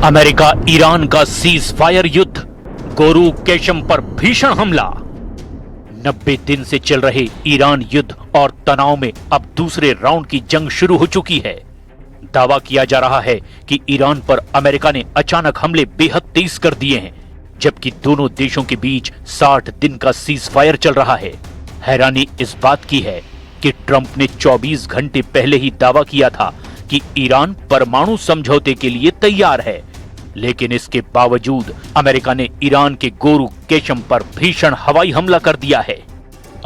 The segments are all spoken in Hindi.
अमेरिका ईरान का सीज फायर युद्ध, गोरू केशम पर भीषण हमला। 90 दिन से चल रहे ईरान युद्ध और तनाव में अब दूसरे राउंड की जंग शुरू हो चुकी है। दावा किया जा रहा है कि ईरान पर अमेरिका ने अचानक हमले बेहद तेज कर दिए हैं, जबकि दोनों देशों के बीच 60 दिन का सीज फायर चल रहा है। हैरानी इस बात की है कि ट्रंप ने 24 घंटे पहले ही दावा किया था कि ईरान परमाणु समझौते के लिए तैयार है, लेकिन इसके बावजूद अमेरिका ने ईरान के गोरू केशम पर भीषण हवाई हमला कर दिया है।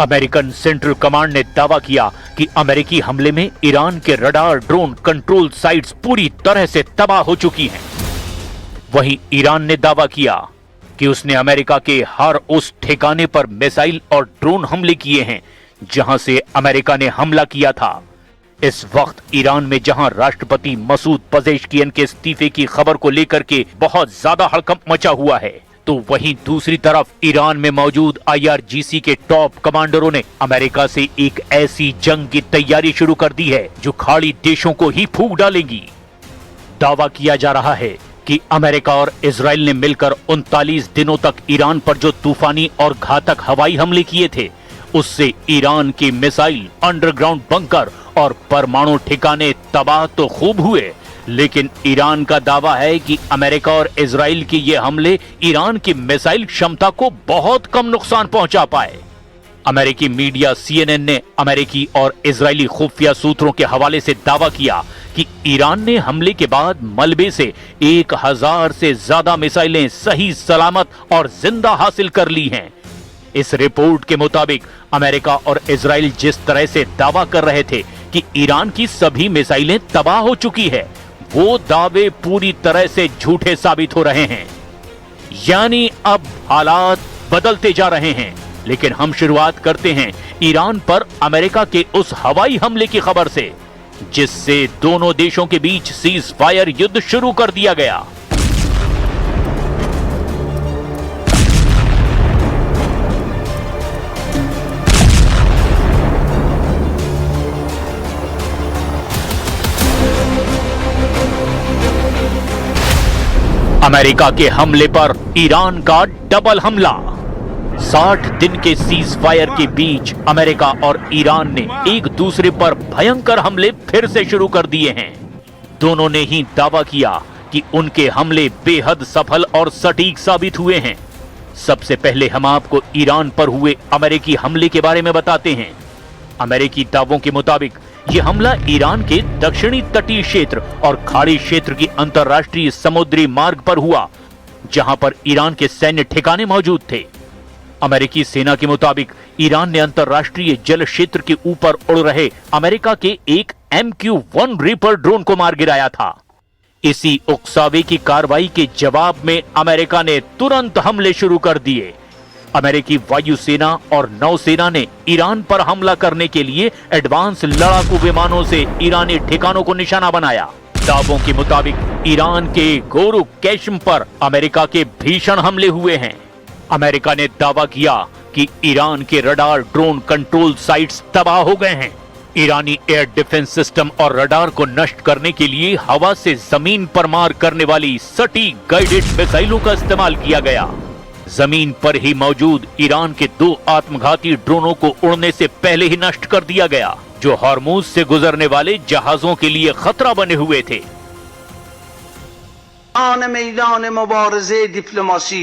अमेरिकन सेंट्रल कमांड ने दावा किया कि अमेरिकी हमले में ईरान के रडार, ड्रोन कंट्रोल साइट्स पूरी तरह से तबाह हो चुकी हैं। वहीं ईरान ने दावा किया कि उसने अमेरिका के हर उस ठिकाने पर मिसाइल और ड्रोन हमले किए हैं जहां से अमेरिका ने हमला किया था। इस वक्त ईरान में जहां राष्ट्रपति मसूद पजेश्कियन के इस्तीफे की खबर को लेकर के बहुत ज्यादा हड़कंप मचा हुआ है, तो वहीं दूसरी तरफ ईरान में मौजूद IRGC के टॉप कमांडरों ने अमेरिका से एक ऐसी जंग की तैयारी शुरू कर दी है जो खाड़ी देशों को ही फूंक डालेगी। दावा किया जा रहा है कि अमेरिका और इजराइल ने मिलकर 39 दिनों तक ईरान पर जो तूफानी और घातक हवाई हमले किए थे, उससे ईरान की मिसाइल, अंडरग्राउंड बंकर और परमाणु ठिकाने तबाह तो खूब हुए, लेकिन ईरान का दावा है कि अमेरिका और इजराइल के ये हमले ईरान की मिसाइल क्षमता को बहुत कम नुकसान पहुंचा पाए। अमेरिकी मीडिया CNN ने अमेरिकी और इजरायली खुफिया सूत्रों के हवाले से दावा किया कि ईरान ने हमले के बाद मलबे से 1000 से ज्यादा मिसाइलें सही सलामत और जिंदा हासिल कर ली हैं। इस रिपोर्ट के मुताबिक अमेरिका और इजराइल जिस तरह से दावा कर रहे थे कि ईरान की सभी मिसाइलें तबाह हो चुकी है, वो दावे पूरी तरह से झूठे साबित हो रहे हैं। यानी अब हालात बदलते जा रहे हैं। लेकिन हम शुरुआत करते हैं ईरान पर अमेरिका के उस हवाई हमले की खबर से, जिससे दोनों देशों के बीच सीज फायर युद्ध शुरू कर दिया गया। अमेरिका के हमले पर ईरान का डबल हमला। 60 दिन के सीज फायर के बीच अमेरिका और ईरान ने एक दूसरे पर भयंकर हमले फिर से शुरू कर दिए हैं। दोनों ने ही दावा किया कि उनके हमले बेहद सफल और सटीक साबित हुए हैं। सबसे पहले हम आपको ईरान पर हुए अमेरिकी हमले के बारे में बताते हैं। अमेरिकी दावों के मुताबिक यह हमला ईरान के दक्षिणी तटीय क्षेत्र और खाड़ी क्षेत्र की अंतरराष्ट्रीय समुद्री मार्ग पर हुआ, जहां पर ईरान के सैन्य ठिकाने मौजूद थे। अमेरिकी सेना के मुताबिक ईरान ने अंतरराष्ट्रीय जल क्षेत्र के ऊपर उड़ रहे अमेरिका के एक MQ-1 रीपर ड्रोन को मार गिराया था। इसी उकसावे की कार्रवाई के जवाब में अमेरिका ने तुरंत हमले शुरू कर दिए। अमेरिकी वायुसेना और नौसेना ने ईरान पर हमला करने के लिए एडवांस लड़ाकू विमानों से ईरानी ठिकानों को निशाना बनाया। दावों के मुताबिक ईरान के गोरू केशम पर अमेरिका के भीषण हमले हुए हैं। अमेरिका ने दावा किया कि ईरान के रडार, ड्रोन कंट्रोल साइट्स तबाह हो गए हैं। ईरानी एयर डिफेंस सिस्टम और रडार को नष्ट करने के लिए हवा से जमीन पर मार करने वाली सटीक गाइडेड मिसाइलों का इस्तेमाल किया गया। जमीन पर ही मौजूद ईरान के 2 आत्मघाती ड्रोनों को उड़ने से पहले ही नष्ट कर दिया गया, जो हॉर्मुज से गुजरने वाले जहाजों के लिए खतरा बने हुए थे। मैदान मुबारज़े डिप्लोमासी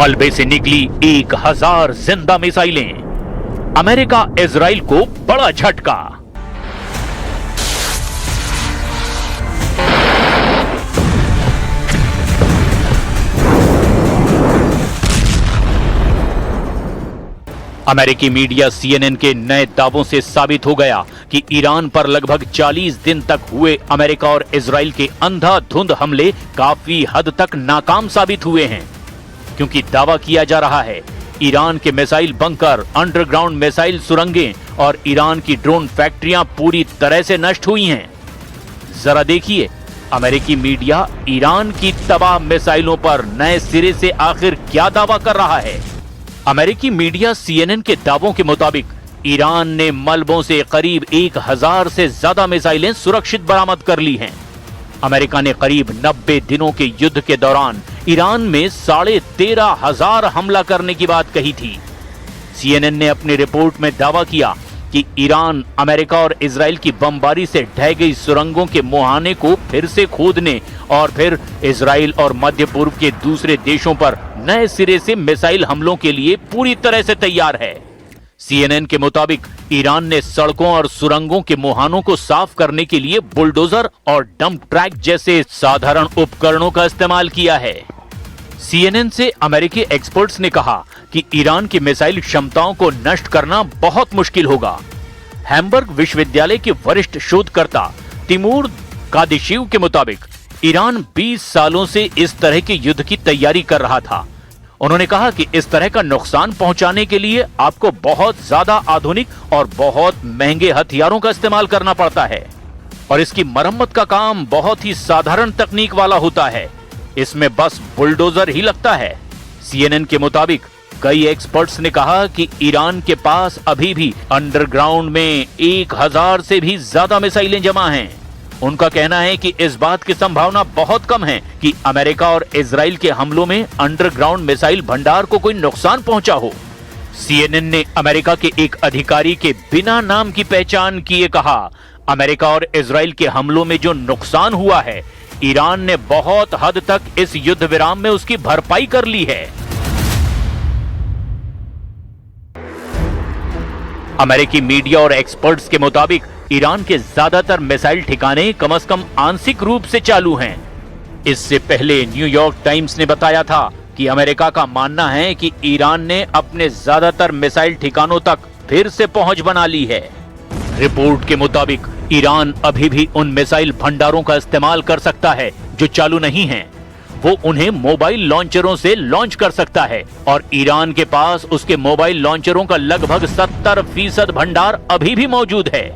मलबे से निकली 1000 जिंदा मिसाइलें। अमेरिका इजराइल को बड़ा झटका। अमेरिकी मीडिया CNN के नए दावों से साबित हो गया कि ईरान पर लगभग 40 दिन तक हुए अमेरिका और इजराइल के अंधाधुंध हमले काफी हद तक नाकाम साबित हुए हैं, क्योंकि दावा किया जा रहा है ईरान के मिसाइल बंकर, अंडरग्राउंड मिसाइल सुरंगें और ईरान की ड्रोन फैक्ट्रियां पूरी तरह से नष्ट हुई हैं। जरा देखिए, अमेरिकी मीडिया ईरान की तबाह मिसाइलों पर नए सिरे से आखिर क्या दावा कर रहा है। अमेरिकी मीडिया CNN के दावों के मुताबिक ईरान ने मलबों से करीब 1000 से ज्यादा मिसाइलें सुरक्षित बरामद कर ली हैं। अमेरिका ने करीब 90 दिनों के युद्ध के दौरान ईरान में 13,500 हमला करने की बात कही थी। CNN ने अपनी रिपोर्ट में दावा किया कि ईरान अमेरिका और इजराइल की बमबारी से ढह गई सुरंगों के मुहाने को फिर से खोदने और फिर इजराइल और मध्य पूर्व के दूसरे देशों पर नए सिरे से मिसाइल हमलों के लिए पूरी तरह से तैयार है। CNN के मुताबिक ईरान ने सड़कों और सुरंगों के मुहानों को साफ करने के लिए बुलडोजर और डंप ट्रैक जैसे साधारण उपकरणों का इस्तेमाल किया है। CNN से अमेरिकी एक्सपर्ट्स ने कहा कि ईरान की मिसाइल क्षमताओं को नष्ट करना बहुत मुश्किल होगा। हैम्बर्ग विश्वविद्यालय के वरिष्ठ शोधकर्ता तिमूर कादिशिव के मुताबिक ईरान 20 सालों से इस तरह के युद्ध की तैयारी कर रहा था। उन्होंने कहा कि इस तरह का नुकसान पहुंचाने के लिए आपको बहुत ज्यादा आधुनिक और बहुत महंगे हथियारों का इस्तेमाल करना पड़ता है और इसकी मरम्मत का काम बहुत ही साधारण तकनीक वाला होता है। इसमें बस बुलडोजर ही लगता है। CNN के मुताबिक कई एक्सपर्ट्स ने कहा कि ईरान के पास अभी भी अंडरग्राउंड में 1000 से भी ज्यादा मिसाइलें जमा हैं। उनका कहना है कि इस बात की संभावना बहुत कम है कि अमेरिका और इजराइल के हमलों में अंडरग्राउंड मिसाइल भंडार को कोई नुकसान पहुंचा हो। CNN ने अमेरिका के एक अधिकारी के बिना नाम की पहचान किए कहा, अमेरिका और इजराइल के हमलों में जो नुकसान हुआ है, ईरान ने बहुत हद तक इस युद्ध विराम में उसकी भरपाई कर ली है। अमेरिकी मीडिया और एक्सपर्ट्स के मुताबिक ईरान के ज्यादातर मिसाइल ठिकाने कम से कम आंशिक रूप से चालू हैं। इससे पहले न्यूयॉर्क टाइम्स ने बताया था कि अमेरिका का मानना है कि ईरान ने अपने ज्यादातर मिसाइल ठिकानों तक फिर से पहुंच बना ली है। रिपोर्ट के मुताबिक ईरान अभी भी उन मिसाइल भंडारों का इस्तेमाल कर सकता है जो चालू नहीं हैं। वो उन्हें मोबाइल लॉन्चरों से लॉन्च कर सकता है और ईरान के पास उसके मोबाइल लॉन्चरों का लगभग 70% भंडार अभी भी मौजूद है।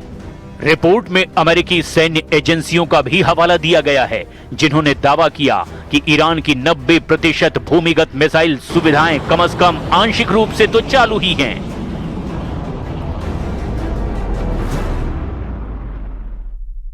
रिपोर्ट में अमेरिकी सैन्य एजेंसियों का भी हवाला दिया गया है, जिन्होंने दावा किया कि ईरान की 90% भूमिगत मिसाइल सुविधाएं कम से कम आंशिक रूप से तो चालू ही हैं।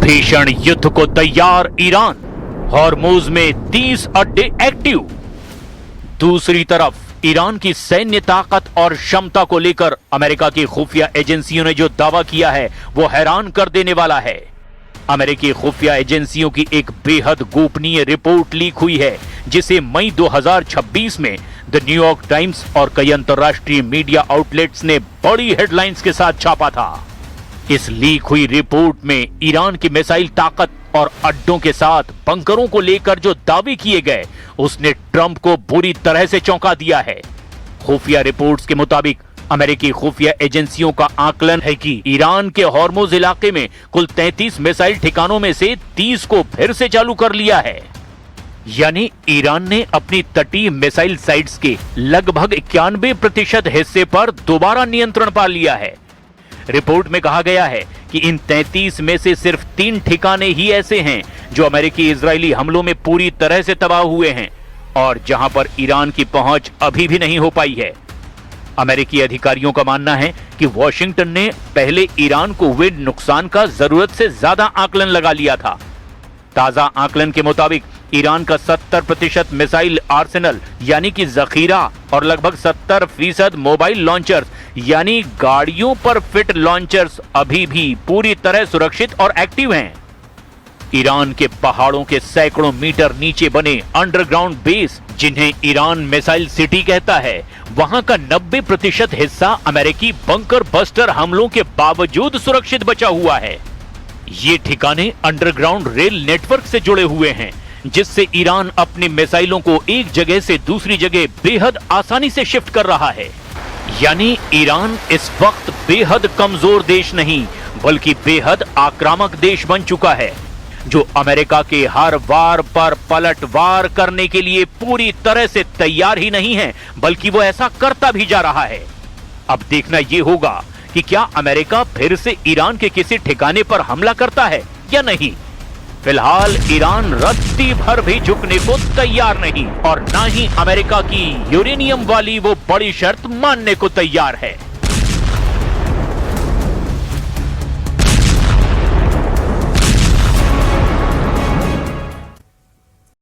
भीषण युद्ध को तैयार ईरान, हॉर्मुज में 30 अड्डे एक्टिव। दूसरी तरफ ईरान की सैन्य ताकत और क्षमता को लेकर अमेरिका की खुफिया एजेंसियों ने जो दावा किया है वो हैरान कर देने वाला है। अमेरिकी खुफिया एजेंसियों की एक बेहद गोपनीय रिपोर्ट लीक हुई है, जिसे मई 2026 में द न्यूयॉर्क टाइम्स और कई अंतर्राष्ट्रीय मीडिया आउटलेट्स ने बड़ी हेडलाइंस के साथ छापा था। इस लीक हुई रिपोर्ट में ईरान की मिसाइल ताकत और अड्डों के साथ बंकरों को लेकर जो दावे किए गए, उसने ट्रंप को बुरी तरह से चौंका दिया है। खुफिया रिपोर्ट्स के मुताबिक अमेरिकी खुफिया एजेंसियों का आकलन है कि ईरान के हॉर्मुज इलाके में कुल 33 मिसाइल ठिकानों में से 30 को फिर से चालू कर लिया है। यानी ईरान ने अपनी तटीय मिसाइल साइट्स के लगभग 91% हिस्से पर दोबारा नियंत्रण पा लिया है। रिपोर्ट में कहा गया है कि इन 33 में से सिर्फ 3 ठिकाने ही ऐसे हैं जो अमेरिकी इजरायली हमलों में पूरी तरह से तबाह हुए हैं और जहां पर ईरान की पहुंच अभी भी नहीं हो पाई है। अमेरिकी अधिकारियों का मानना है कि वॉशिंगटन ने पहले ईरान को हुए नुकसान का जरूरत से ज्यादा आकलन लगा लिया था। ताजा आकलन के मुताबिक ईरान का 70% मिसाइल आर्सेनल यानी कि जखीरा और लगभग 70% मोबाइल लॉन्चर्स यानी गाड़ियों पर फिट लॉन्चर्स अभी भी पूरी तरह सुरक्षित और एक्टिव हैं। ईरान के पहाड़ों के सैकड़ों मीटर नीचे बने अंडरग्राउंड बेस, जिन्हें ईरान मिसाइल सिटी कहता है, वहां का 90% हिस्सा अमेरिकी बंकर बस्टर हमलों के बावजूद सुरक्षित बचा हुआ है। ये ठिकाने अंडरग्राउंड रेल नेटवर्क से जुड़े हुए हैं, जिससे ईरान अपनी मिसाइलों को एक जगह से दूसरी जगह बेहद आसानी से शिफ्ट कर रहा है। यानी ईरान इस वक्त बेहद कमजोर देश नहीं, बल्कि बेहद आक्रामक देश बन चुका है, जो अमेरिका के हर वार पर पलटवार करने के लिए पूरी तरह से तैयार ही नहीं है, बल्कि वो ऐसा करता भी जा रहा है। अब देखना यह होगा कि क्या अमेरिका फिर से ईरान के किसी ठिकाने पर हमला करता है या नहीं। फिलहाल ईरान रत्ती भर भी झुकने को तैयार नहीं और ना ही अमेरिका की यूरेनियम वाली वो बड़ी शर्त मानने को तैयार है।